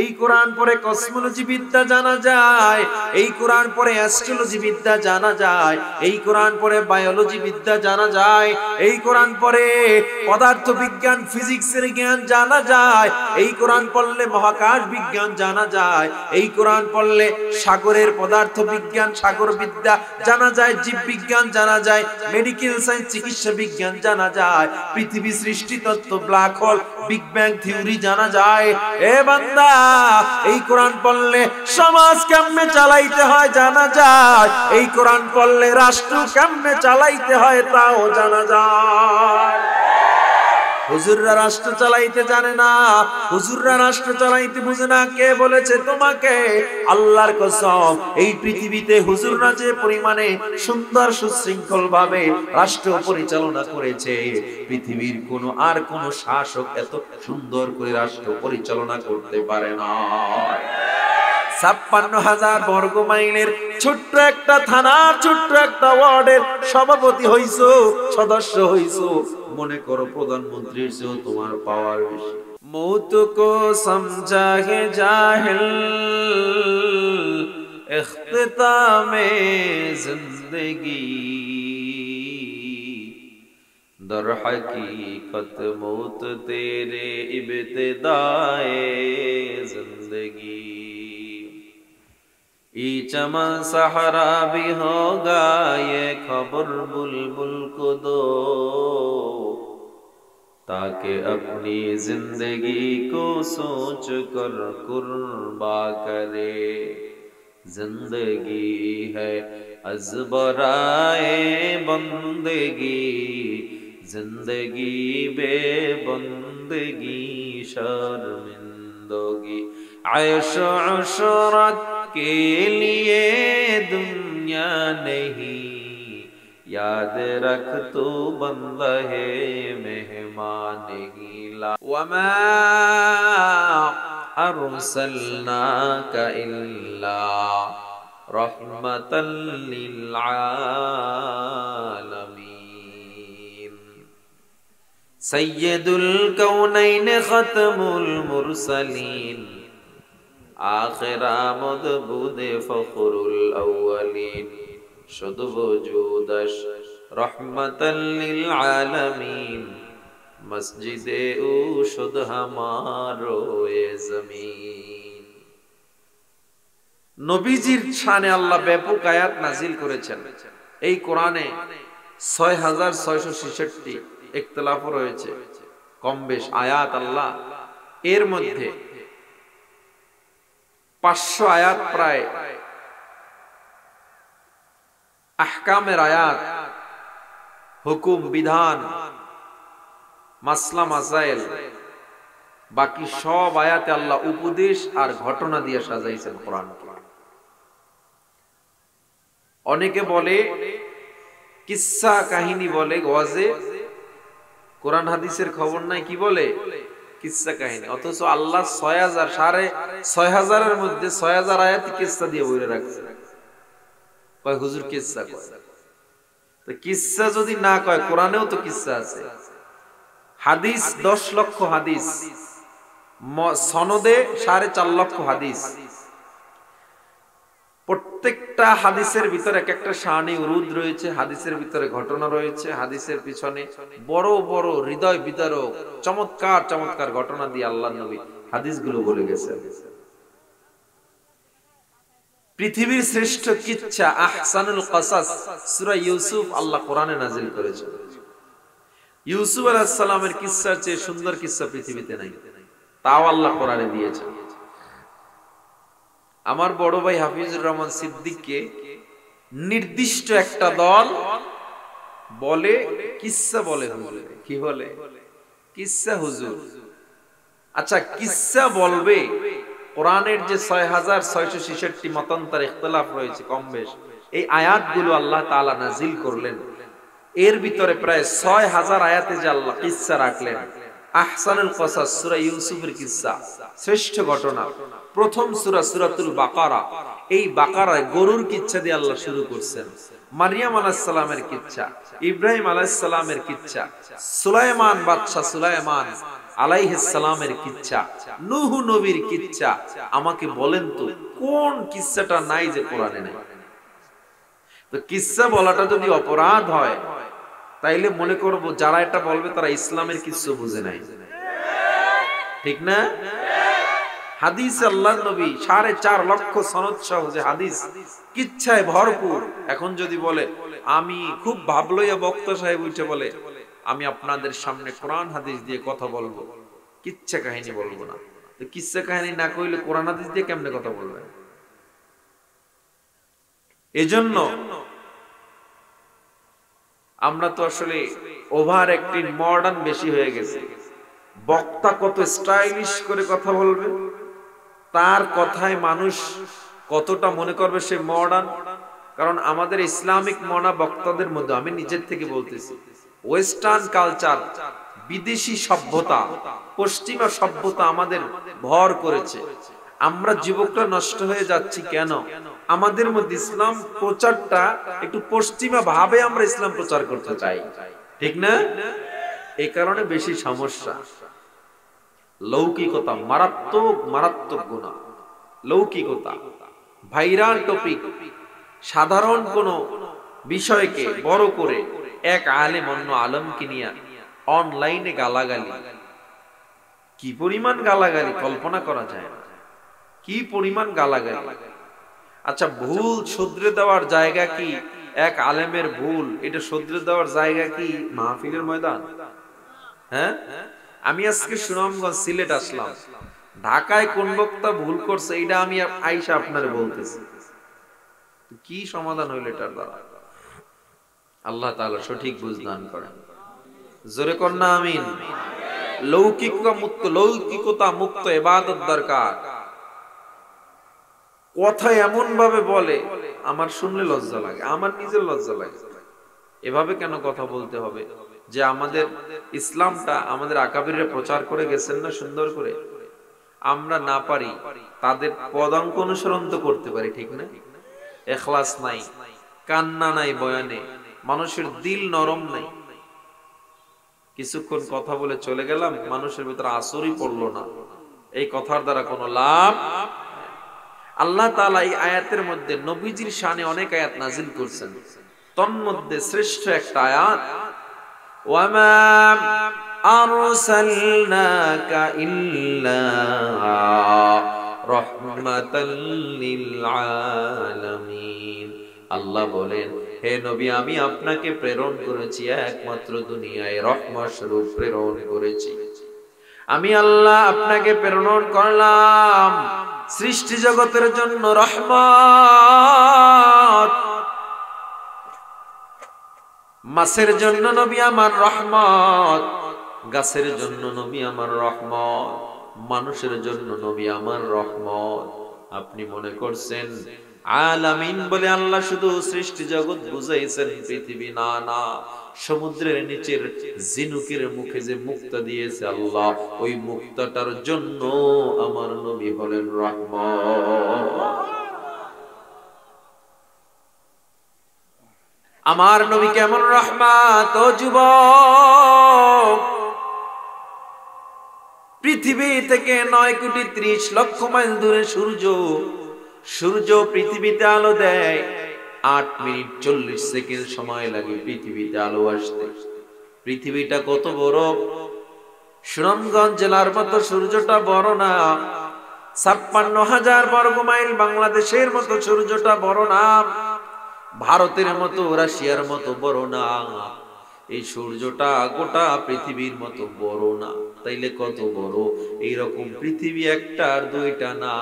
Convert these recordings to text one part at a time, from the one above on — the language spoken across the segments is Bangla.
এই কোরআন পড়ে কসমোলজি বিদ্যা জানা যায়, এই কোরআন পড়ে অ্যাস্ট্রোলজি বিদ্যা জানা যায়, এই কোরআন পড়ে বায়োলজি বিদ্যা জানা যায়, এই কোরআন পড়ে পদার্থ বিজ্ঞান ফিজিক্সের জ্ঞান জানা যায়, এই কোরআন পড়লে মহাকাশ বিজ্ঞান জানা যায়, এই কোরআন পড়লে সাগরের পদার্থ বিজ্ঞান সাগর বিদ্যা জানা যায়, জীব বিজ্ঞান জানা যায়, মেডিকেল সায়েন্স চিকিৎসা বিজ্ঞান জানা যায়, পৃথিবী সৃষ্টি তত্ত্ব black hole big bang theory জানা যায়। এ বান্দা, এই কোরআন পড়লে সমাজ কেমনে চালাইতে হয় জানা যায়, এই কোরআন পড়লে রাষ্ট্র কেমনে চালাইতে হয় তাও জানা যায়। হুজুররা রাষ্ট্র চালাইতে জানে না, হুজুররা রাষ্ট্র চালাইতে বুঝে না। কে বলেছে তোমাকে? আল্লাহর কসম, এই পৃথিবীতে হুজুররা যে পরিমাণে সুন্দর সুশৃঙ্খল ভাবে রাষ্ট্র পরিচালনা করেছে, পৃথিবীর কোন শাসক এত সুন্দর করে রাষ্ট্র পরিচালনা করতে পারে না। 56,000 বর্গ মাইলের ছোট্ট একটা থানার ছোট্ট একটা ওয়ার্ডের সভাপতি হইছো, সদস্য হইছো, মনে করো প্রধানমন্ত্রীর চেয়েও তোমার পাওয়ার বেশি। মৌত কো সমঝা হে জাহিল ইখতিতামে জিন্দেগি, দর হकीकत मौत तेरे इब्तिदाए जिंदगी, ये चमन सहारा भी होगा ये खबर बुलबुल को दो, ताकि अपनी जिंदगी को सोच कर कुर्बा करे, जिंदगी है अज़बराए बंदगी, जिंदगी बेबंदगी शर्मिंदगी, आयश अशरत के लिए दुनिया नहीं, याद रख तू बंदा है मेहमानगी ला, वमा अरसलनाका इल्ला रहमतल लिल आलमीन, सय्यदुल कौनैन खत्मुल मुरसलीन, आखिर आमद बुदे फखरुल अव्वलीन, शुद वजूदश रहमतल लिल आलमीन, मस्जिदे ऊ शुद हमारो ए जमीन। নবীজির শানে আল্লাহ ব্যাপক আয়াত নাজিল করেছেন। এই কোরআনে ৬৬৬৬ ইখতিলাফ রয়েছে, কম বেশ আয়াত আল্লাহ। এর মধ্যে ৫০০ আয়াত প্রায় আহকামের আয়াত, হুকুম বিধান, মাসলা মাসাইল, বাকি সব আয়াতে আল্লাহ উপদেশ আর ঘটনা দিয়ে সাজাইছেন কোরআনকে। অনেকে বলে কিসসা কাহিনী বলে ওয়াজে, কোরআন হাদিসের খবর নাই, কি বলে? কিসসা কাহিনী। অথচ আল্লাহ ৬,০০০ এর মধ্যে ৬,০০০ আয়াত কিসসা দিয়ে বইরে রাখছে। কয় হুজুর কিসসা কয়, তো কিসসা যদি না কয়, কোরআনেও তো কিসসা আছে। হাদিস ১০ লক্ষ হাদিস, সনদে ৪.৫ লক্ষ হাদিস, প্রত্যেকটা হাদিসের ভিতরে এক একটা শানি উরুদ রয়েছে, হাদিসের ভিতরে ঘটনা রয়েছে, হাদিসের পিছনে বড় বড় হৃদয় বিদারক চমৎকার চমৎকার ঘটনা দিয়ে আল্লাহর নবী হাদিসগুলো বলে গেছে। পৃথিবীর শ্রেষ্ঠ কিচ্ছা আহসানুল কসাস সূরা ইউসুফ আল্লাহ কোরআনে নাজিল করেছেন। ইউসুফ আলাইহিস সালামের কিচ্ছার চেয়ে সুন্দর কিচ্ছা পৃথিবীতে নাই, তাও আল্লাহ কোরআনে দিয়েছেন। আমার বড় ভাই হাফিজুর রহমান সিদ্দিককে নির্দিষ্ট একটা দল বলে কিচ্ছা বলে, কি বলে? কিচ্ছা হুজুর। আচ্ছা, কিচ্ছা বলবে, কোরআনের যে ৬,৬৬৬ মতান্তর ইখতিলাফ রয়েছে কম বেশ, এই আয়াতগুলো আল্লাহ তাআলা নাজিল করলেন, এর ভিতরে প্রায় ৬,০০০ আয়াতে যে আল্লাহ কিচ্ছা রাখলেন। আহসানুল কসাস সূরা ইউসুফের কিচ্ছা, শ্রেষ্ঠ ঘটনা। প্রথম সূরা সূরাতুল বাকারা, এই বাকারায় গরুর কিচ্ছা দিয়ে আল্লাহ শুরু করছেন। মারিয়াম আলাইহিস সালামের কিচ্ছা, ইব্রাহিম আলাইহিস সালামের কিচ্ছা, সুলাইমান বাদশা সুলাইমান আলাইহিস সালামের কিচ্ছা, নূহ নবীর কিচ্ছা, আমাকে বলেন তো কোন কিচ্ছাটা নাই যে কোরআনে নাই? তো কিচ্ছা বলাটা যদি অপরাধ হয় তাইলে মনে করব যারা এটা বলবে তারা ইসলামের কিছু বুঝে নাই, ঠিক না? হাদিস আল্লাহর নবী 4.5 লক্ষ সনদ সহ যে হাদিস কিচ্ছায় ভরপুর। এখন যদি বলে আমি খুব ভাবলইয়া বক্তা সাহেব উঠে বলে আমি আপনাদের সামনে কোরআন হাদিস দিয়ে কথা বলবো, কিচ্ছা কাহিনী বলবো না, তো কিচ্ছা কাহিনী না কইলে কোরআন হাদিস দিয়ে কেমনে কথা বলবে? এজন্য আমরা তো আসলে ওভার অ্যাক্টিং, মডার্ন বেশি হয়ে গেছে। বক্তা কত স্টাইলিশ করে কথা বলবে, তার কথায় মানুষ কতটা মনে করবে সে মডার্ন। কারণ আমাদের ইসলামিক মনা বক্তাদের মধ্যে, আমি নিজের থেকে বলতেছি, ওয়েস্টার্ন কালচার, বিদেশি সভ্যতা, পশ্চিমা সভ্যতা আমাদের ভর করেছে। আমরা যুবকরা নষ্ট হয়ে যাচ্ছি কেন? আমাদের মধ্যে ইসলাম প্রচারটা একটু পশ্চিমা ভাবে আমরা ইসলাম প্রচার করতে চাই, ঠিক না? এই কারণে বেশি সমস্যা। লৌকিকতা মারাত্মক মারাত্মক গুনাহ। লৌকিকতা, ভাইরাল টপিক, সাধারণ কোন বিষয়কে বড় করে এক আলেম অন্য আলেমকে নিয়ে অনলাইনে গালাগালি, কি পরিমাণ গালাগালি কল্পনা করা যায় না, কি পরিমাণ গালাগালি। আচ্ছা, ভুল শুধরে দেওয়ার জায়গা কি এক আলেমের ভুল এটা শুধরে দেওয়ার জায়গা কি মাহফিলের ময়দান? হ্যাঁ, আমি আজকে সুনামগঞ্জ সিলেট আসলাম, ঢাকায় কোন বক্তা ভুল করছে এটা আমি আইসা আপনারে বলতেছি, কি সমাধান হইল এটার দ্বারা? আল্লাহ তাআলা সঠিক বুঝ দান করেন। জোরে কর না আমিন। লৌকিকতা মুক্ত ইবাদত দরকার। কথা এমন ভাবে বলে আমার শুনলে লজ্জা লাগে, আমার নিজের লজ্জা লাগে। এভাবে কেন কথা বলতে হবে? যে আমাদের ইসলামটা আমাদের আকাবিররা প্রচার করে গেছেন না সুন্দর করে, আমরা না পারি তাদের পদাঙ্ক অনুসরণ তো করতে পারি, ঠিক না? ইখলাস নাই, কান্না নাই বয়ানে, মানুষের দিল নরম নাই। কিছুক্ষণ কথা বলে চলে গেলাম, মানুষের ভিতরে আসরই পড়লো না, এই কথার দ্বারা কোনো লাভ। আল্লাহ তাআলা এই আয়াতের মধ্যে নবীজির শানে অনেক আয়াত নাজিল করছেন, তন্মধ্যে শ্রেষ্ঠ একটা আয়াত, ওয়ামা আরসালনাকা ইল্লা রাহমাতাল লিল আলামিন। আল্লাহ বলেন, হে নবী, আমি আপনাকে প্রেরণ করেছি একমাত্র দুনিয়ায় রহমত স্বরূপ প্রেরণ করেছি। আমি আল্লাহ আপনাকে প্রেরণ করলাম সৃষ্টি জগতের জন্য রহমত। মাছের জন্য নবী আমার রহমত, গাছের জন্য নবী আমার রহমত, মানুষের জন্য নবী আমার রহমত। আপনি মনে করছেন আলামিন বলে আল্লাহ শুধু সৃষ্টি জগৎ বুঝাইছেন, পৃথিবী? না না, সমুদ্রের নিচের জিনুকের মুখে যে মুক্তা দিয়েছে আল্লাহ, ওই মুক্তাটার জন্য আমার নবী হলেন রহমত। আমার নবী কেমন রহমত! ও যুবক, পৃথিবী থেকে 9,30,00,000 মাইল দূরে সূর্য, সূর্য পৃথিবীতে আলো দেয় 8 মিনিট 40 সেকেন্ড সময় লাগে পৃথিবীতে আলো আসতে। পৃথিবীটা কত বড়! সুনামগঞ্জ জেলার মতো সূর্যটা বড় না, 56,000 বর্গ মাইল বাংলাদেশের মতো সূর্যটা বড় না, ভারতের মতো রাশিয়ার মতো বড় না, এই সূর্যটা গোটা পৃথিবীর মতো বড় না। তাইলে কত বড়? এইরকম পৃথিবী একটা আর দুইটা না,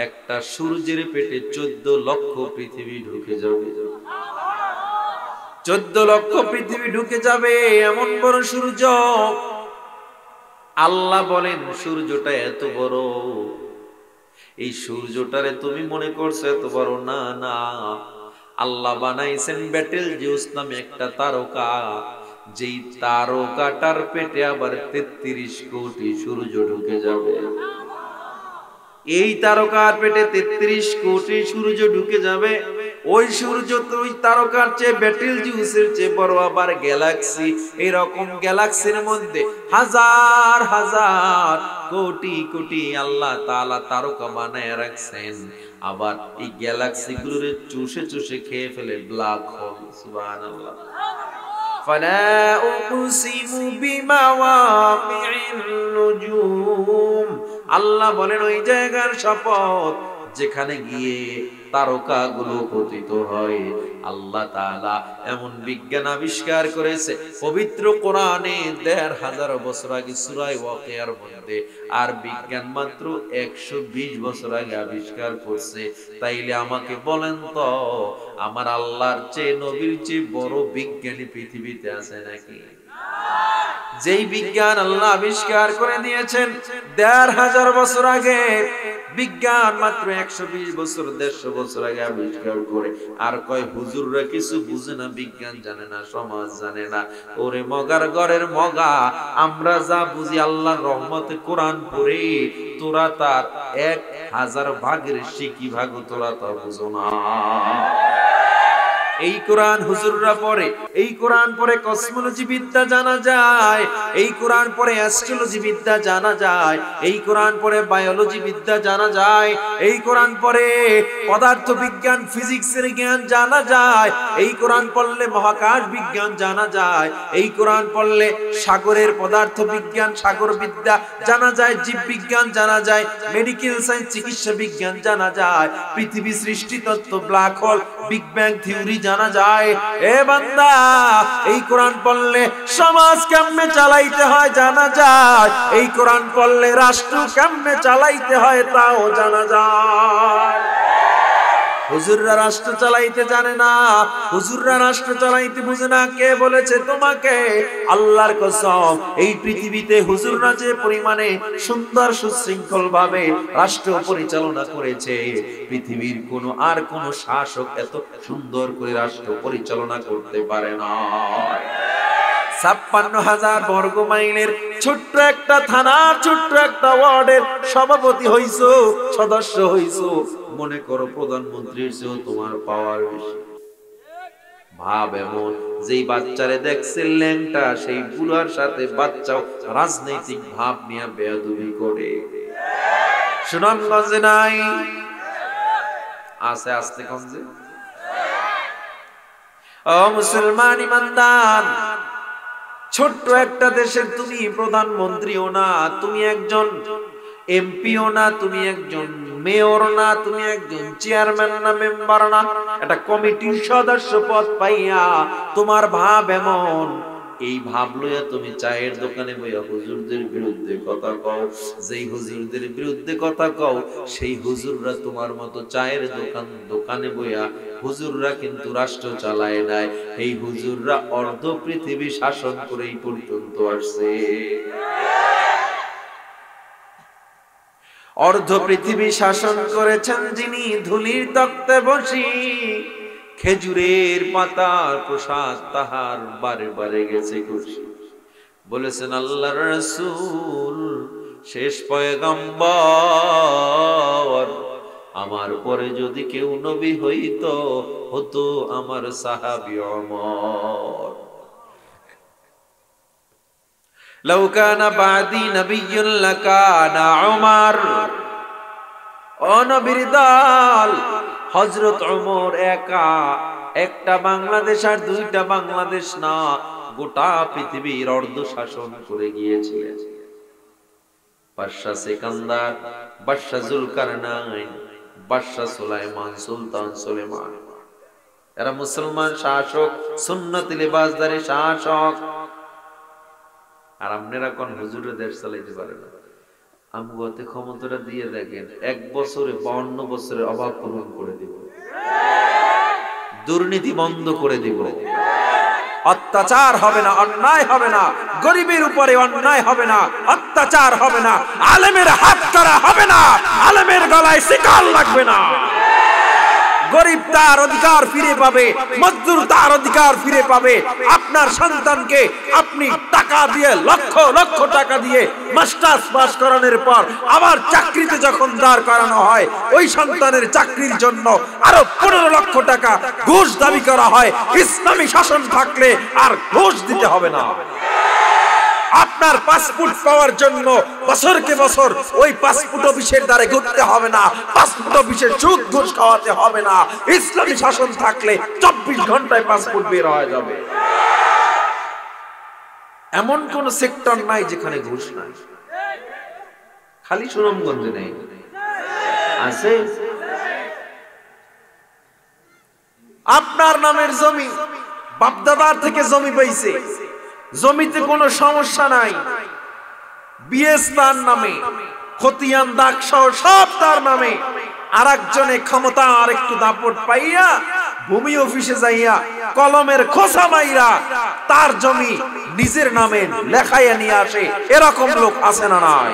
একটা সূর্যের পেটে 14 লক্ষ পৃথিবী ঢুকে যাবে। 14 লক্ষ পৃথিবী ঢুকে যাবে, এমন বড় সূর্য। আল্লাহ বলেন সূর্যটা এত বড়, এই সূর্যটারে তুমি মনে করছো এত বড়? না না, আল্লাহ বানাইছেন ব্যাটেল জিউস নামে একটা তারকা, যেই তারকাটার পেটে আবার 33 কোটি সূর্য ঢুকে যাবে। এই তারকার পেটে 33 কোটি সূর্য ঢুকে যাবে। ওই সূর্য ওই তারকার চেয়ে বেটেল জিউসের চেয়ে বড় আবার গ্যালাক্সি, এরকম গ্যালাক্সির মধ্যে হাজার হাজার কোটি কোটি আল্লাহ তাআলা তারকা বানায় রাখছেন। আবার এই গ্যালাক্সি গুলোর চুষে চুষে খেয়ে ফেলে ব্ল্যাক হোল। সুবহানাল্লাহ। ফালা উকসিমু বিমাওয়াকিন নুজুম, আল্লাহ বলেন ওই জায়গার শপথ যেখানে গিয়ে তারকাগুলো পতিত হয়। আল্লাহ তাআলা এমন বিজ্ঞান আবিষ্কার করেছে পবিত্র কোরআনে ১৫০০ বছর আগে সূরা ওয়াকিয়ার মধ্যে, আর বিজ্ঞান মাত্র ১২০ বছর আগে আবিষ্কার করছে। তাইলে আমাকে বলেন তো, আমার আল্লাহর চেয়ে নবীর চেয়ে বড় বিজ্ঞানী পৃথিবীতে আছে নাকি? যেই বিজ্ঞান আল্লাহ আবিষ্কার করে দিয়েছেন ১৫০০ বছর আগে, বিজ্ঞান মাত্র ১২০ বছর ১৫০ বছর আগে আবিষ্কার করে, আর কয় হুজুররা কিছু বুঝে না, বিজ্ঞান জানে না, সমাজ জানে না। ওরে মগার ঘরের মগা, আমরা যা বুঝি আল্লাহর রহমতে কোরআন পড়ে, তোরা তার ১০০০ ভাগের শিকি ভাগ তোরা তা বুঝো না। এই কোরআন হুজুররা পড়ে, এই কোরআন পড়ে কসমোলজি বিদ্যা জানা যায়, এই কোরআন পড়ে অ্যাস্ট্রোলজি বিদ্যা জানা যায়, এই কোরআন পড়ে বায়োলজি বিদ্যা জানা যায়, এই কোরআন পড়ে পদার্থ বিজ্ঞান ফিজিক্সের জ্ঞান জানা যায়, এই কোরআন পড়লে মহাকাশ বিজ্ঞান জানা যায়, এই কোরআন পড়লে সাগরের পদার্থ বিজ্ঞান সাগর বিদ্যা জানা যায়, জীব বিজ্ঞান জানা যায়, মেডিকেল সায়েন্স চিকিৎসা বিজ্ঞান জানা যায়, পৃথিবী সৃষ্টি তত্ত্ব black hole big bang theory জানা যায়। এ বান্দা, এই কোরআন পড়লে সমাজ কেমনে চালাইতে হয় জানা যায়, এই কোরআন পড়লে রাষ্ট্র কেমনে চালাইতে হয় তাও জানা যায়। হুজুররা রাষ্ট্র চালাইতে জানে না, হুজুররা রাষ্ট্র চালাইতে বুঝে না। কে বলেছে তোমাকে? আল্লাহর কসম, এই পৃথিবীতে হুজুররা যে পরিমাণে সুন্দর সুশৃঙ্খল ভাবে রাষ্ট্র পরিচালনা করেছে, পৃথিবীর কোন আর কোন শাসক এত সুন্দর করে রাষ্ট্র পরিচালনা করতে পারে না। ৫৬,০০০ বর্গ মাইলের ছোট্ট একটা থানার ছোট্ট একটা ওয়ার্ডের সভাপতি হইছো, সদস্য হইছো, মনে করো প্রধানমন্ত্রীর চেয়েও তোমার পাওয়ার বেশি। ভাব এমন, যেই বাচ্চারে দেখছে ল্যাংটা, সেই বুড়ার সাথে বাচ্চাও রাজনৈতিক ভাব নিয়ে বেয়াদবি করে। সুনামগঞ্জে নাই? আছে আস্তে গঞ্জে। ও মুসলমান ইমানদার, ছোট্ট একটা দেশের তুমি প্রধানমন্ত্রীও না, তুমি একজন এমপিও না, তুমি একজন মেয়র না, তুমি একজন চেয়ারম্যান না, মেম্বার না, একটা কমিটির সদস্য পদ পাইয়া তোমার ভাব এমন, এই ভাব লইয়া তুমি চায়ের দোকানে বইয়া হুজুরদের বিরুদ্ধে কথা কও। যেই হুজুরদের বিরুদ্ধে কথা কও, সেই হুজুররা তোমার মতো চায়ের দোকানে বইয়া, হুজুররা কিন্তু রাষ্ট্র চালায় নাই, এই হুজুররা অর্ধ পৃথিবী শাসন করে এই পর্যন্ত আসছে। অর্ধ পৃথিবী শাসন করেছেন যিনি, ধুলির তক্তে বসি, খেজুরের পাতার প্রসাদ তাহার বারে বারে গেছে খুশি। বলেছেন আল্লাহর রাসূল, শেষ পয়গম্বর, আমার পরে যদি কেউ নবী হইতো, হতো আমার সাহাবী ওমর। লাউ কানা বাদি নবিয়্যুন লাকানা ওমর। ও নবীর দল, হযরত ওমর একা, একটা বাংলাদেশ আর দুইটা বাংলাদেশ না, গোটা পৃথিবীর অর্ধ শাসন করে গিয়েছিলেন। বাদশা সিকান্দার, বাদশা জুলকারনাইন, বাদশা সুলাইমান, সুলতান সুলেমান, এরা মুসলমান শাসক, সুন্নতি লিবাসদারী শাসক। আর আপনারা কোন হুজুরে দেশ চালাইতে পারে না? আমগতে ক্ষমতাটা দিয়ে দেখেন, ১ বছরে ৫২ বছরের অভাব পূরণ করে দিব, দুর্নীতি বন্ধ করে দিব, অত্যাচার হবে না, অন্যায় হবে না, গরিবের উপরে অন্যায় হবে না, অত্যাচার হবে না, আলেমের হাত করা হবে না, আলেমের গলায় শিকল লাগবে না। গরিব তার অধিকার ফিরে পাবে, মজদুর তার অধিকার ফিরে পাবে। আপনার সন্তানকে আপনি টাকা দিয়ে লক্ষ লক্ষ টাকা দিয়ে মাস্টার্স পাস করানোর পর আবার চাকরিতে যখন দাঁড় করানো হয়, ওই সন্তানের চাকরির জন্য আরো 15 লক্ষ টাকা ঘুষ দাবি করা হয়। ইসলামী শাসন থাকলে আর ঘুষ দিতে হবে না। আপনার পাসপোর্ট পাওয়ার জন্য বছরকে বছর ওই পাসপোর্ট অফিসের দ্বারে ঘুরতে হবে না, পাসপোর্ট অফিসের সুদ ঘুষ খাওয়াতে হবে না। ইসলামী শাসন থাকলে 24 ঘন্টায় পাসপোর্ট বের হয়ে যাবে। এমন কোন সেক্টর নাই যেখানে ঘুষ নাই। খালি সুনামগঞ্জে নেই, আছে। আপনার নামের জমি, বাপদাদার থেকে জমি পাইছে, জমিতে কোনো সমস্যা নাই, বিএস তার নামে, খতিয়ান দাগ সহ সব তার নামে। আর একজনে ক্ষমতা আর একটু দাপট পাইয়া ভূমি অফিসে যাইয়া কলমের খোসা মাইরা তার জমি নিজের নামে লেখাইয়া নিয়ে আসে। এরকম লোক আছে না নাই?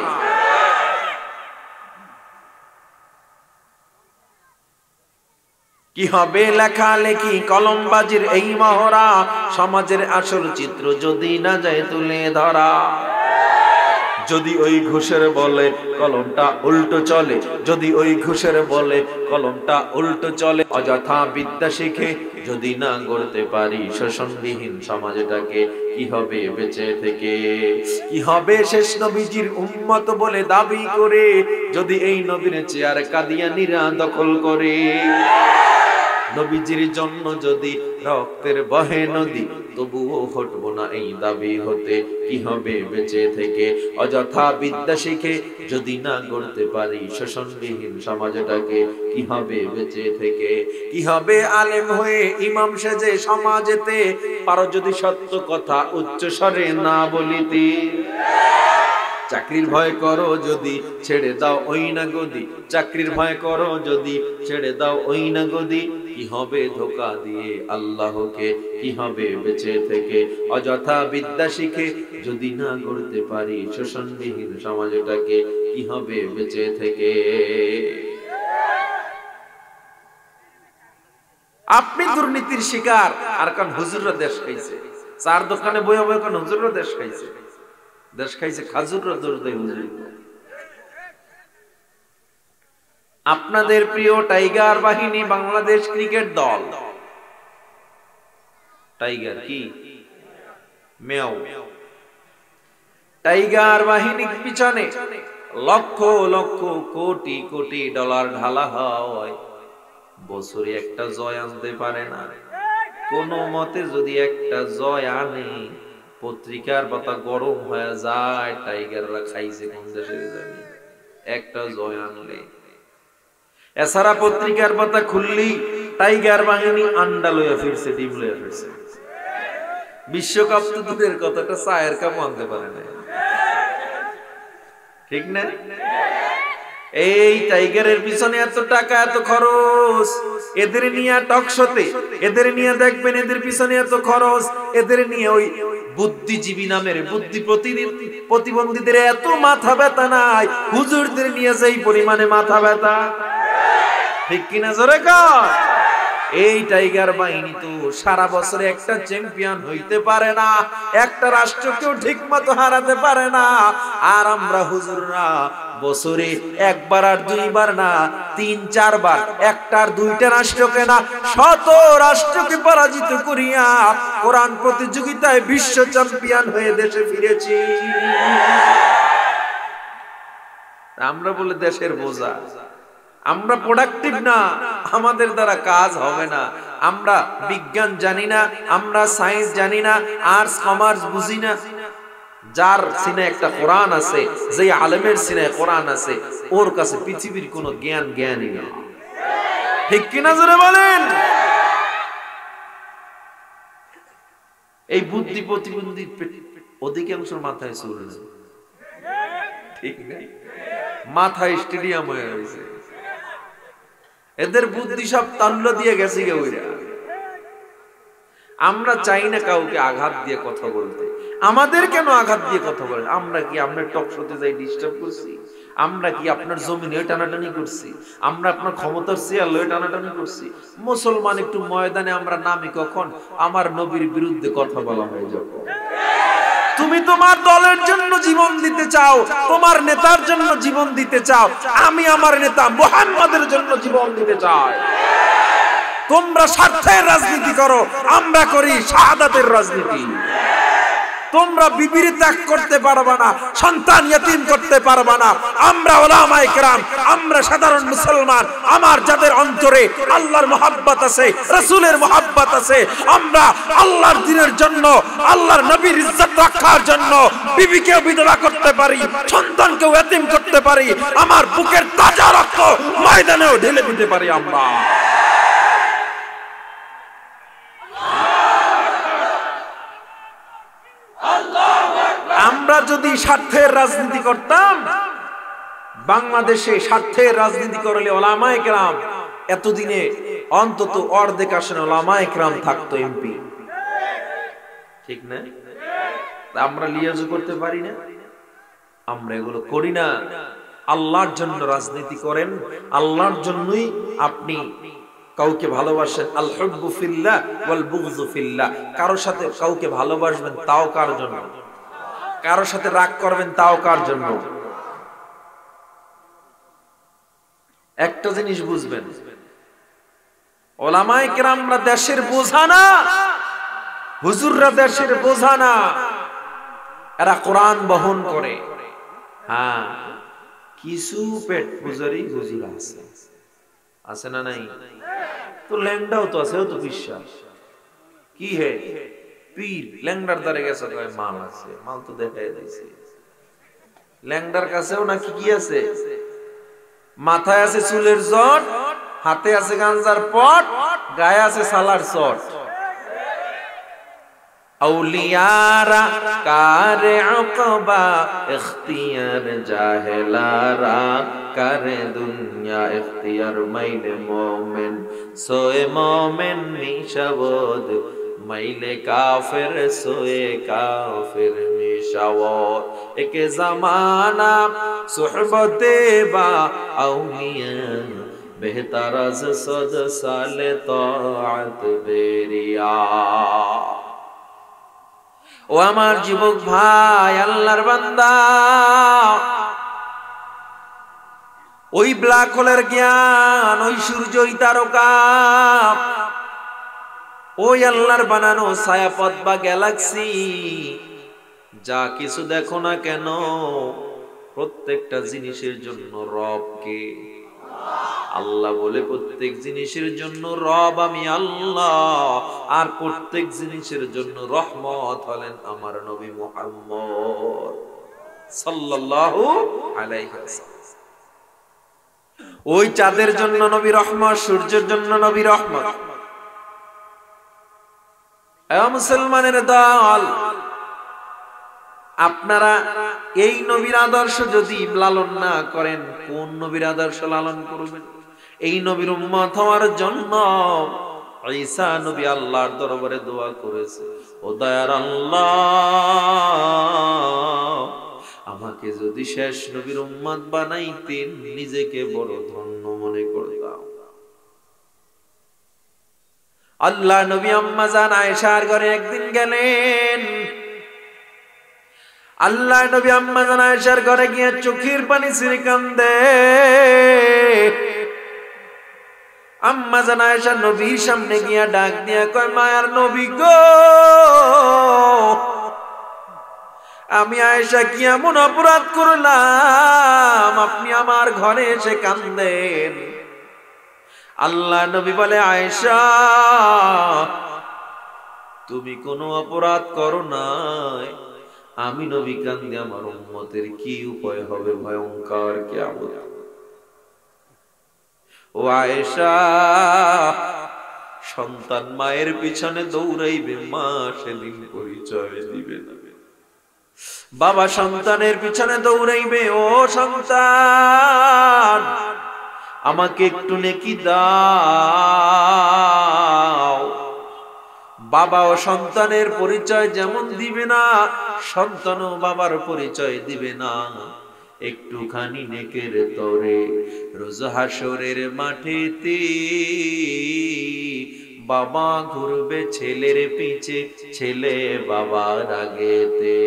কি হবে লেখালেখি কলমবাজির এই মহড়া, সমাজের আসল চিত্র যদি না যায় তুলে ধরা। যদি ওই ঘুষের বলে কলমটা উল্টো চলে, যদি ওই ঘুষের বলে কলমটা উল্টো চলে। অযথা বিদ্যা শিখে যদি না গড়তে পারি শোষণবিহীন সমাজটাকে, কি হবে বেঁচে থেকে? কি হবে শেষ নবীজির উম্মত বলে দাবি করে, যদি এই নবীর চেয়ার কাদিয়ানীরা দখল করে? নবীজির জন্য যদি রক্তের বহে নদী, তবুও হটবো না এই দাবি হতে। কি হবে বেঁচে থেকে? অযথা বিদ্যা শিখে যদি না গড়তে পারি শোষণবিহীন সমাজটাকে, কি হবে বেঁচে থেকে? কি হবে আলেম হয়ে ইমাম সেজে সমাজেতে, পারো যদি সত্য কথা উচ্চ স্বরে না বলিতে। চাকরির ভয় করো যদি ছেড়ে দাও ওই না গদি, চাকরির ভয় করো যদি ছেড়ে দাও ওই না গদি। কি হবে ধোঁকা দিয়ে আল্লাহকে? কি হবে বেঁচে থেকে? অযথা বিদ্যা শিখে যদি না গড়তে পারি শোষণবিহীন সমাজটাকে, কি হবে বেঁচে থেকে? আপনি দুর্নীতির শিকার, আর কারণ হুজুররা দেশ খাইছে। চার দোকানে বই হবে, কারণ হুজুররা দেশ খাইছে। দেশ খাইছে খাজুররা দোষ দেয় হুজুর। আপনাদের প্রিয় টাইগার বাহিনী বাংলাদেশ ক্রিকেট দল, টাইগার কি মেও, টাইগার বাহিনীর পিছনে লক্ষ লক্ষ কোটি কোটি ডলার ঢালা হয়, বছরে একটা জয় আনতে পারে না। কোন মতে যদি একটা জয় আনে, পত্রিকার পাতা গরম হয়ে যায়। টাইগাররা খাইছে কোন দেশের জানি একটা জয় আনলে। এছাড়া পত্রিকার পাতা খুললি টাইগার বাহিনী আন্ডা লইয়া ফিরছে, ডিম লইয়া ফিরছে। বিশ্বকাপ তো দূরের কথাটা, চায়ের কাপ আনতে পারে না, ঠিক না? এই টাইগারের পিছনে এত টাকা, এত খরচ, এদের নিয়ে টকশোতে, এদের নিয়ে দেখবেন এদের পিছনে এত খরচ, এদের নিয়ে ওই বুদ্ধিজীবী নামের বুদ্ধি প্রতিবন্ধীদের এত মাথা ব্যথা নাই, হুজুরদের নিয়ে যেই পরিমাণে মাথা ব্যথা, ঠিক কিনা জোরে কর? এই টাইগার বাহিনী তো সারা বছরে একটা চ্যাম্পিয়ন হইতে পারে না, একটা রাষ্ট্রকেও ঠিক মতো হারাতে পারে না। আর আমরা হুজুররা বছরে একবার আর দুইবার না, 3-4 বার, একটার দুইটা রাষ্ট্রকে না, শত রাষ্ট্রকে পরাজিত করিয়া কোরআন প্রতিযোগিতায় বিশ্ব চ্যাম্পিয়ন হয়ে দেশে ফিরেছি। আমরা বলে দেশের বোঝা, আমরা প্রোডাক্টিভ না, আমাদের দ্বারা কাজ হবে না। আমরা বিজ্ঞান জানি না, আমরা সায়েন্স জানি না, আর্টস কমার্স বুঝি না। যার সিনে একটা কোরআন আছে, যে আলেমের সিনে কোরআন আছে, ওর কাছে পৃথিবীর কোনো জ্ঞানই না, ঠিক কিনা জোরে বলেন? এই বুদ্ধি প্রতিবন্ধী অধিকাংশের মাথায় চুল নেই, ঠিক না? মাথায় স্টেডিয়াম হয়ে গেছে, এদের বুদ্ধি সব তাল্ল দিয়ে গেছে গেউরা। আমরা চাই না কাউকে আঘাত দিয়ে কথা বলতে। আমাদের কেন আঘাত দিয়ে কথা বলেন? আমরা কি আপনার টক শোতে যাই ডিস্টার্ব করছি? আমরা কি আপনার জমি নিয়ে টানাটানি করছি? আমরা আপনার ক্ষমতার চেয়ার লয়ে টানাটানি করছি? মুসলমান একটু ময়দানে আমরা নামি কখন আমার নবীর বিরুদ্ধে কথা বলা হয়ে যাবে। তুমি তোমার দলের জন্য জীবন দিতে চাও, তোমার নেতার জন্য জীবন দিতে চাও, আমি আমার নেতা মুহাম্মাদের জন্য জীবন দিতে চাই। তোমরা স্বার্থের রাজনীতি করো, আমরা করি শাহাদাতের রাজনীতি। তোমরা বিবির ত্যাগ করতে পারবা না, সন্তান ইয়াতিম করতে পারবা না। আমরা উলামায়ে কেরাম, আমরা সাধারণ মুসলমান, আমার যাদের অন্তরে আল্লাহর মহব্বত আছে, রাসূলের মহব্বত আছে, আমরা আল্লাহর দ্বীনের জন্য, আল্লাহর নবীর ইজ্জত রক্ষার জন্য বিবিকেও বিধবা করতে পারি, সন্তানকেও ইয়াতিম করতে পারি, আমার বুকের তাজা রক্ত ময়দানেও ঢেলে দিতে পারি আমরা। আমরা যদি স্বার্থের রাজনীতি করতাম, বাংলাদেশে স্বার্থের রাজনীতি করলে উলামায়ে কেরাম এতদিনে অন্তত অর্ধেক আসনে উলামায়ে কেরাম থাকতো এমপি, ঠিক না? আমরা লিয়াজু করতে পারি না, আমরা এগুলো করি না। আল্লাহর জন্য রাজনীতি করেন, আল্লাহর জন্যই আপনি কাউকে ভালোবাসেন। আল হুব্বু ফিল্লাহ ওয়াল বুগযু ফিল্লাহ। কারোর সাথে কাউকে ভালোবাসবেন তাও কার জন্য, কারোর সাথে রাগ করবেন তাও কার জন্য। একটা জিনিস বুঝবেন, উলামায়ে কেরামরা দেশের বোঝা না, হুজুররা দেশের বোঝা না, এরা কোরআন বহন করে। হ্যাঁ, কিছু পেট পূজারি হুজুর আছে, আছে না নাই? তো ল্যাংডাও তো আছে, ও তো বিশ্বাস কি হে পীর ল্যাংডার দ্বারে গেছে, কয় মাল আছে, মাল তো দেখাই দিয়েছে। ল্যাংডার কাছেও নাকি কি আছে? মাথায় আছে চুলের জট, হাতে আছে গাঞ্জার পট, গায়ে আছে সালার চট। আউলিয়ারা কারে উকবা ইখতিয়ার জাহেলারা কারে দুনিয়া ইখতিয়ার মাইলে মোমেন সোয়ে মোমেন নিশাবদ মাইলে কাফের সোয়ে কাফের নিশাবদ। একে জামানা সুহবতে বা আউলিয়া বেহতার আজ সদ সালে তাআত বেরিয়া। ও আমার যুবক ভাই, আল্লাহর বান্দা, ওই ব্ল্যাক হোলের জ্ঞান, ওই সূর্য, ওই তারকা, ওই আল্লাহর বানানো ছায়াপথ বা গ্যালাক্সি, যা কিছু দেখো না কেন, প্রত্যেকটা জিনিসের জন্য রবকে আল্লাহ বলে। প্রত্যেক জিনিসের জন্য রব আমি আল্লাহ, আর প্রত্যেক জিনিসের জন্য রহমত হলেন আমার নবী মুহাম্মদ সাল্লাল্লাহু আলাইহি ওয়াসাল্লাম। ওই চাঁদের জন্য নবী রহমত, সূর্যের জন্য নবী রহমত। এ মুসলমানের দল, আপনারা এই নবীর আদর্শ যদি লালন না করেন, কোন নবীর আদর্শ লালন করবেন? এই নবীর উম্মত হওয়ার জন্য ঈসা নবী আল্লাহর দরবারে দোয়া করেছে, ও দয়ার আল্লাহ, আমাকে যদি শেষ নবীর উম্মত বানাইতেন, নিজেকে বড় ধন্য মনে করতাম। আল্লাহ নবী আম্মা জান আয়েশার ঘরে একদিন গেলেন। আল্লাহ নবী আম্মা জান আয়েশার ঘরে গিয়ে চোখের পানি ছেড়ে কান্দে। আম্মা জান আয়েশা নবীর সামনে গিয়া ডাক দিয়া কয়, মায়ার নবী গো, আমি আয়েশা কি এমন অপরাধ করলাম আপনি আমার ঘরে এসে কান্দেন? আল্লাহ নবী বলে, আয়েশা, তুমি কোনো অপরাধ করো নাই, আমি নবী কান্দি, আমার উম্মতের কি উপায় হবে ভয়ঙ্কর কিয়ামত। ও আয়েশা, সন্তান মায়ের পিছনে দৌড়াইবে, মা সেদিন পরিচয় দিবে না। বাবা সন্তানের পিছনে দৌড়াইবে, ও সন্তান আমাকে একটু নেকি দাও। বাবা ও সন্তানের পরিচয় যেমন দিবে না, সন্তানও বাবার পরিচয় দিবে না। একটুখানি নেকের তরে। রোজ হাসরের মাঠেতে বাবা ঘুরবে ছেলের পিছে, ছেলে বাবার আগেতে।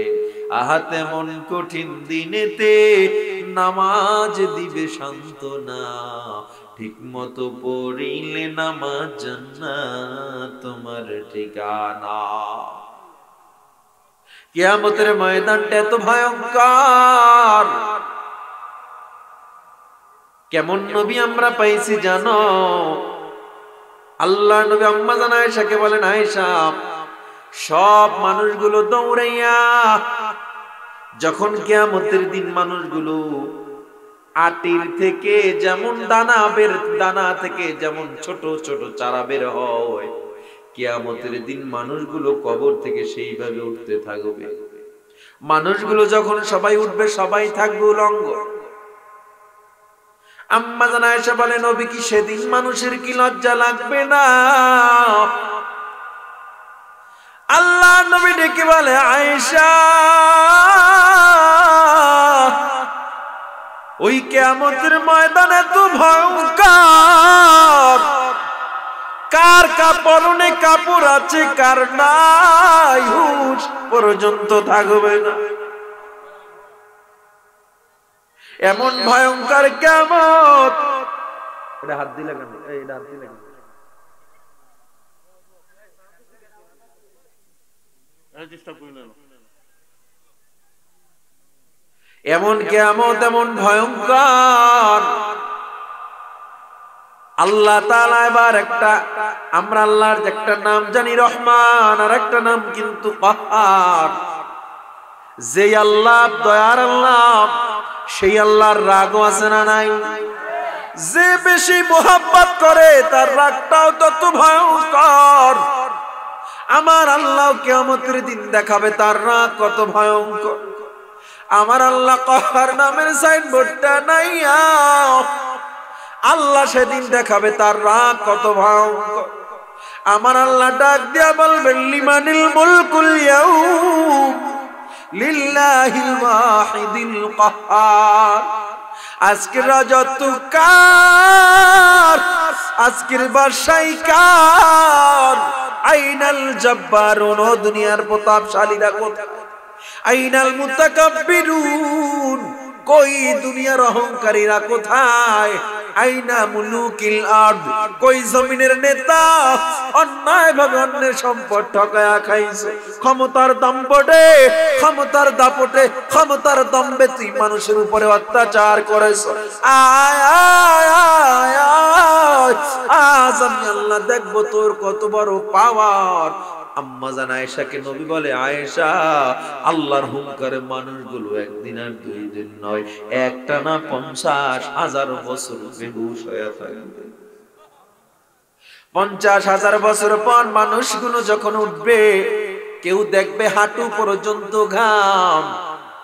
আহা তেমন কঠিন দিনেতে নামাজ দিবে সান্ত্বনা, ঠিক মতো পড়িলে নামাজ জান্নাত তোমার ঠিকানা। কিয়ামতের ময়দানটা এত ভয়ঙ্কর। কেমন নবী আমরা পাইছি জানো? আল্লাহ নবী আম্মা জান আয়েশাকে বলেন, আয়েশা, সব মানুষগুলো দৌড়াইয়া যখন কিয়ামতের দিন মানুষগুলো আটির থেকে যেমন দানা থেকে যেমন ছোট ছোট চারা বের হয়, কিয়ামতের দিন মানুষগুলো কবর থেকে সেইভাবে উঠতে থাকবে। মানুষগুলো যখন সবাই উঠবে, সবাই থাকবে উলঙ্গ। আম্মা জান আয়েশা বলেন, নবী কি সেদিন মানুষের কি লজ্জা লাগবে না? আল্লাহ নবী ডেকে বলে, আয়েশা, ওই কিয়ামতের ময়দান এত ভয়ঙ্কর, কার পরনে কাপড় আছে কার নাই হুঁশ পর্যন্ত থাকবে না। এমন ভয়ঙ্কর কিয়ামত। এটা হাত দিলে কেন? এটা হাত দিলে কেন? এমন কিয়ামত, এমন ভয়ঙ্কর। আল্লাহ তাআলা এবার আমরা আল্লাহর একটা নাম জানি রহমান, আর একটা নাম কিন্তু কাহ্হার। যে আল্লাহ দয়ার আল্লাহ, সেই আল্লাহর রাগও আছে না নাই? যে বেশি মোহাব্বত করে তার রাগটাও তত ভয়ঙ্কর। আমার আল্লাহ কিয়ামতের দিন দেখাবে তার রাগ কত ভয়ঙ্কর। আমার আল্লাহ কাহ্হার নামের সাইনবোর্ডটা নাইয়া আল্লাহ সেদিন দেখাবে তার রাগ কত ভয়ঙ্কর। আমার আল্লাহ ডাক দিয়া বলবেন, লিমানিল মুলকুল ইয়াউম লিল্লাহিল ওয়াহিদিল কাহ্হার। আজকের রাজত্ব কার? আজকের বাদশাহী কার? আইনাল জব্বারুন, ও দুনিয়ার প্রতাপশালীরা কোথায়? আইনাল মুতাকাব্বিরুন, কই দুনিয়ার অহংকারীরা কোথায়? আইনা মুলুকিল আরদ, কই জমিনের নেতা অন্যায় ভাবে অন্যের সম্পদ ঠকায়া খাইছে। ক্ষমতার দাম্পটে, ক্ষমতার দাপটে, ক্ষমতার দম্বে তুই মানুষের উপরে অত্যাচার করেছ। আয় আয় আয় আয়, আজ আমি আল্লাহ দেখবো তোর কত বড় পাওয়ার। আম্মা জান আয়েশাকে নবী বলে, আয়েশা, আল্লাহর হুঙ্কারে মানুষগুলো একদিন আর দুই দিন নয়, একটানা 50,000 বছর বেহুশ হয়ে থাকবে। 50,000 বছর পর মানুষগুলো যখন উঠবে, কেউ দেখবে হাঁটু পর্যন্ত ঘাম,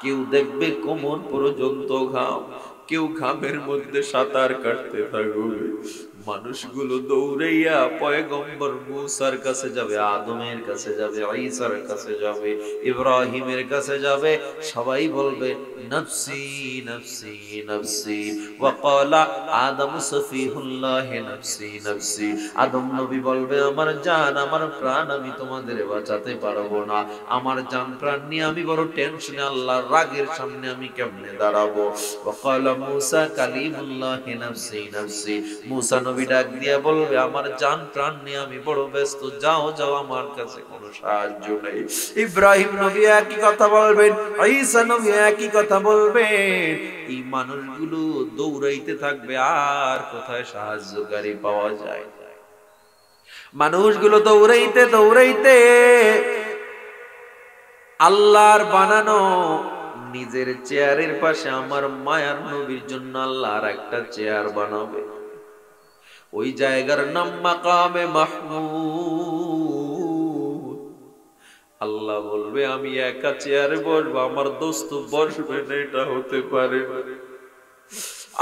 কেউ দেখবে কোমর পর্যন্ত ঘাম, কেউ ঘামের মধ্যে সাঁতার কাটতে থাকবে। মানুষগুলো দৌড়াইয়া পয়গম্বর মুসার কাছে যাবে, আদমের কাছে যাবে, ঈসার কাছে যাবে, ইব্রাহিমের কাছে যাবে। সবাই বলবে, নফসি নফসি নফসি। ওয়াকালা আদম সফিহুল্লাহ, নফসি নফসি। আদম নবী বলবে, আমার জান, আমার প্রাণ, আমি তোমাদের বাঁচাতে পারবো না। আমার জান প্রাণ নিয়ে আমি বড় টেনশনে, আল্লাহর রাগের সামনে আমি কেমনে দাঁড়াবো। ওয়াকালা মুসা কালিমুল্লাহ, নফসি নফসি। মুসা নবী ডাক দিয়া বলবে, আমার জান প্রাণ নিয়ে আমি বড় ব্যস্ত, যাও যাও, আমার কাছে কোনো সাহায্য নেই। ইব্রাহিম নবী একই কথা বলবেন, ঈসা নবী একই কথা বলবেন। এই মানুষগুলো দৌড়াইতে থাকবে, আর কোথায় সাহায্যকারী পাওয়া যায়? মানুষগুলো দৌড়াইতে দৌড়াইতে আল্লাহর বানানো নিজের চেয়ারের পাশে আমার মায়ার নবীর জন্য আল্লাহ আর একটা চেয়ার বানাবে। ওই জায়গার নাম মাকামে মাহমুদ। আল্লাহ বলবে, আমি একা চেয়ারে বসবো, আমার দোস্ত বসবে না, এটা হতে পারে না।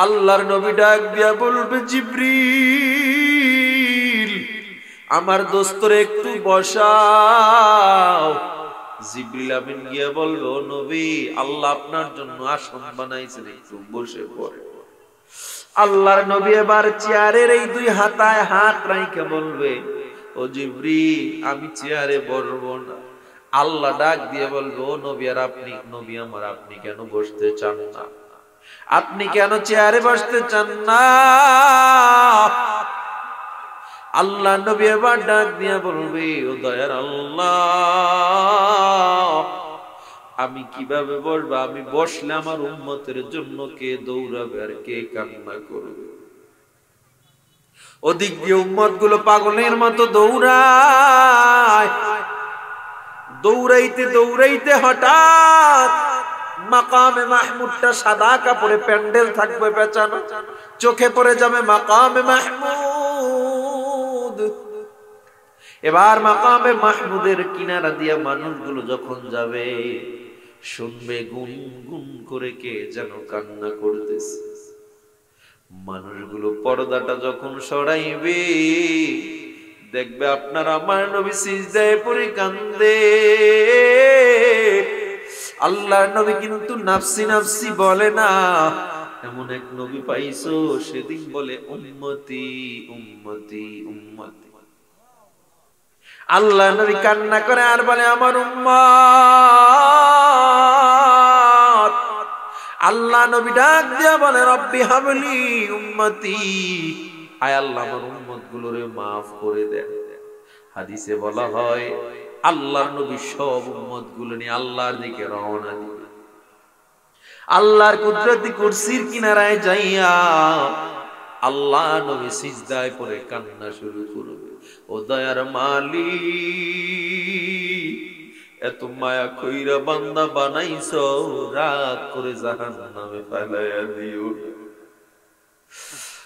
আল্লাহর নবী ডাক দিয়া বলবে, জিবরিল, আমার দোস্তরে একটু বসাও। জিবরিল আমিন গিয়ে বলবো নবী আল্লাহ আপনার জন্য আসন বানাইছেন, একটু বসে পড়ে। আল্লাহর নবী এবার চেয়ারের এই দুই হাতায় হাত রাইখে বলবে ও জিবরিল আমি চেয়ারে বসবো না। আল্লাহ ডাক দিয়ে বলবে ও নবী আর আপনি, নবী আমার আপনি কেন বসতে চান না? আপনি কেন চেয়ারে বসতে চান না? আল্লাহ নবী এবার ডাক দিয়ে বলবে ও দয়ার আল্লাহ আমি কিভাবে বসবো? আমি বসলে আমার উম্মতের জন্য কে দৌড়াবে আর কে কান্না করবে? ওদিক দিয়ে উম্মত গুলো পাগলের মতো দৌড়ায়, দৌড়াইতে দৌড়াইতে হঠাৎ মাকামে মাহমুদটা সাদা কাপড়ে প্যান্ডেল থাকবে পেঁচানো, চোখে পড়ে যাবে মাকামে মাহমুদ। এবার মাকামে মাহমুদের কিনারা দিয়া মানুষগুলো যখন যাবে শুনবে গুন গুন করে কে যেন কান্না করতেছে। মানুষগুলো পর্দাটা যখন সরাইবে দেখবে আপনার আমার নবী সিজদায় পড়ে কান্দে। আল্লাহর নবী কিন্তু নাফসি নাফসি বলে না, এমন এক নবী পাইছো সেদিন বলে উম্মতি উম্মতি উম্মতি। আল্লাহ নবী কান্না করে আর বলে আমার উম্মত। আল্লাহ নবী ডাক দিয়া বলে রব্বি হাবলি উম্মতি, আয় আল্লাহ আমার উম্মত গুলোরে মাফ করে দেন। হাদিসে বলা হয় আল্লাহর নবী সব উম্মত গুলো নিয়ে আল্লাহর দিকে রওনা দিবে। আল্লাহর কুদরতি কুরসির কিনারায় যাইয়া আল্লাহ নবী সিজদায় পড়ে কান্না শুরু করবে। ও দয়ার মালিক এত মায়া কইরা বান্দা বানাইছো, রাগ করে জাহান্নামে ফেলাইয়া দিও।